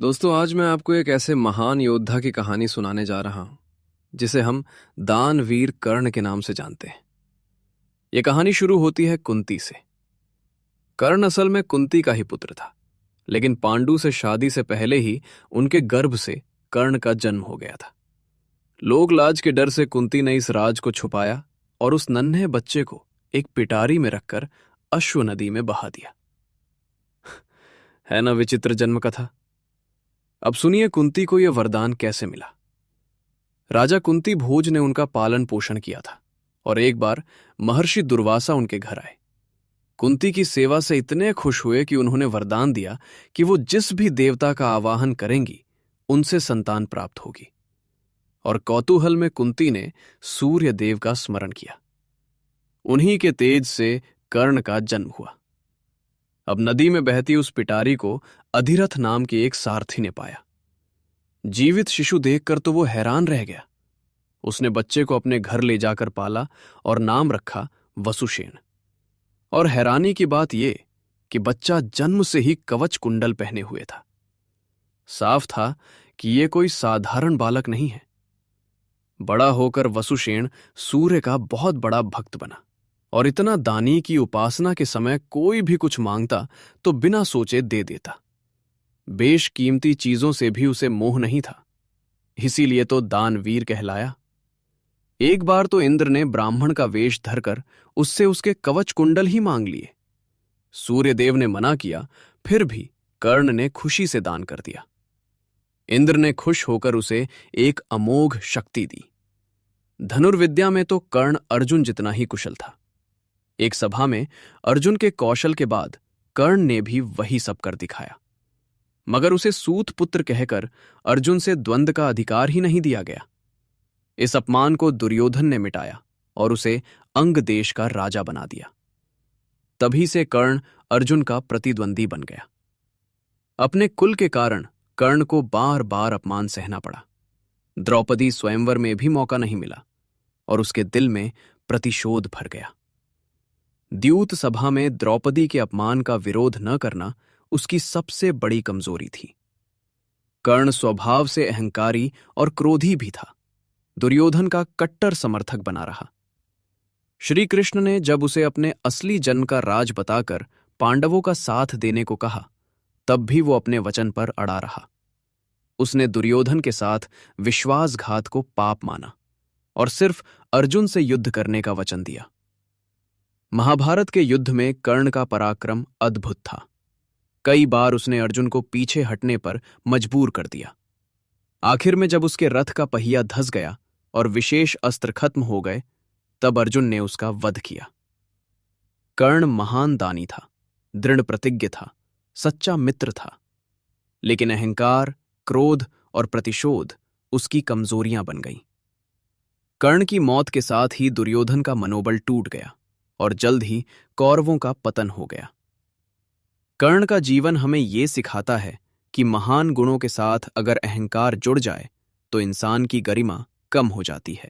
दोस्तों, आज मैं आपको एक ऐसे महान योद्धा की कहानी सुनाने जा रहा हूं जिसे हम दानवीर कर्ण के नाम से जानते हैं। यह कहानी शुरू होती है कुंती से। कर्ण असल में कुंती का ही पुत्र था, लेकिन पांडु से शादी से पहले ही उनके गर्भ से कर्ण का जन्म हो गया था। लोग लाज के डर से कुंती ने इस राज को छुपाया और उस नन्हे बच्चे को एक पिटारी में रखकर अश्व नदी में बहा दिया। है ना विचित्र जन्म कथा। अब सुनिए कुंती को यह वरदान कैसे मिला। राजा कुंती भोज ने उनका पालन पोषण किया था और एक बार महर्षि दुर्वासा उनके घर आए। कुंती की सेवा से इतने खुश हुए कि उन्होंने वरदान दिया कि वो जिस भी देवता का आवाहन करेंगी उनसे संतान प्राप्त होगी। और कौतूहल में कुंती ने सूर्य देव का स्मरण किया। उन्हीं के तेज से कर्ण का जन्म हुआ। अब नदी में बहती उस पिटारी को अधिरथ नाम के एक सारथी ने पाया। जीवित शिशु देखकर तो वो हैरान रह गया। उसने बच्चे को अपने घर ले जाकर पाला और नाम रखा वसुसेन। और हैरानी की बात यह कि बच्चा जन्म से ही कवच कुंडल पहने हुए था। साफ था कि यह कोई साधारण बालक नहीं है। बड़ा होकर वसुसेन सूर्य का बहुत बड़ा भक्त बना और इतना दानी कि उपासना के समय कोई भी कुछ मांगता तो बिना सोचे दे देता। बेशकीमती चीजों से भी उसे मोह नहीं था, इसीलिए तो दानवीर कहलाया। एक बार तो इंद्र ने ब्राह्मण का वेश धरकर उससे उसके कवच कुंडल ही मांग लिए। सूर्यदेव ने मना किया, फिर भी कर्ण ने खुशी से दान कर दिया। इंद्र ने खुश होकर उसे एक अमोघ शक्ति दी। धनुर्विद्या में तो कर्ण अर्जुन जितना ही कुशल था। एक सभा में अर्जुन के कौशल के बाद कर्ण ने भी वही सब कर दिखाया, मगर उसे सूत पुत्र कहकर अर्जुन से द्वंद्व का अधिकार ही नहीं दिया गया। इस अपमान को दुर्योधन ने मिटाया और उसे अंग देश का राजा बना दिया। तभी से कर्ण अर्जुन का प्रतिद्वंदी बन गया। अपने कुल के कारण कर्ण को बार बार अपमान सहना पड़ा। द्रौपदी स्वयंवर में भी मौका नहीं मिला और उसके दिल में प्रतिशोध भर गया। द्यूत सभा में द्रौपदी के अपमान का विरोध न करना उसकी सबसे बड़ी कमजोरी थी। कर्ण स्वभाव से अहंकारी और क्रोधी भी था। दुर्योधन का कट्टर समर्थक बना रहा। श्री कृष्ण ने जब उसे अपने असली जन्म का राज बताकर पांडवों का साथ देने को कहा, तब भी वो अपने वचन पर अड़ा रहा। उसने दुर्योधन के साथ विश्वासघात को पाप माना और सिर्फ अर्जुन से युद्ध करने का वचन दिया। महाभारत के युद्ध में कर्ण का पराक्रम अद्भुत था। कई बार उसने अर्जुन को पीछे हटने पर मजबूर कर दिया। आखिर में जब उसके रथ का पहिया धंस गया और विशेष अस्त्र खत्म हो गए, तब अर्जुन ने उसका वध किया। कर्ण महान दानी था, दृढ़ प्रतिज्ञ था, सच्चा मित्र था, लेकिन अहंकार, क्रोध और प्रतिशोध उसकी कमजोरियां बन गईं। कर्ण की मौत के साथ ही दुर्योधन का मनोबल टूट गया और जल्द ही कौरवों का पतन हो गया। कर्ण का जीवन हमें ये सिखाता है कि महान गुणों के साथ अगर अहंकार जुड़ जाए तो इंसान की गरिमा कम हो जाती है।